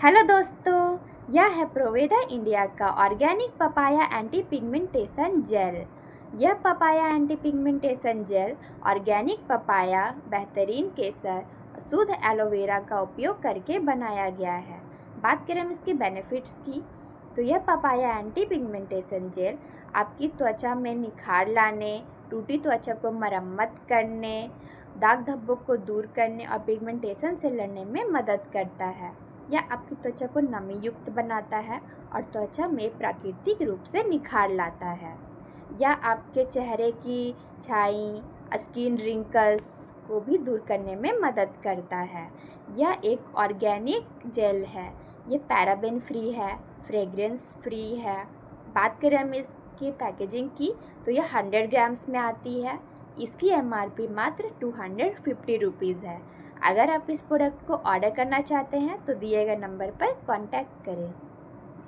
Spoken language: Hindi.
हेलो दोस्तों, यह है प्रोवेदा इंडिया का organic papaya anti pigmentation gel. यह papaya anti pigmentation gel organic papaya, बेहतरीन केसर, शुद्ध एलोवेरा का उपयोग करके बनाया गया है। बात करें हम इसके बेनिफिट्स की, तो यह पपाया एंटी पिगमेंटेशन जेल आपकी त्वचा में निखार लाने, टूटी त्वचा को मरम्मत करने, दाग धब्बों को दूर करने और पिगमेंटेशन से लड़ने में मदद करता है। यह आपकी त्वचा को नमी युक्त बनाता है और त्वचा में प्राकृतिक रूप से निखार लाता है। यह आपके चेहरे की छाई, स्किन रिंकल्स को भी दूर करने में मदद करता है। यह एक ऑर्गेनिक जेल है। ये पैराबेन फ्री है, फ्रेग्रेंस फ्री है। बात करें हम इसकी पैकेजिंग की, तो यह 100 ग्राम्स में आती है। इसकी MRP मात्र 250 रुपीज़ है। अगर आप इस प्रोडक्ट को ऑर्डर करना चाहते हैं तो दिए गए नंबर पर कॉन्टैक्ट करें।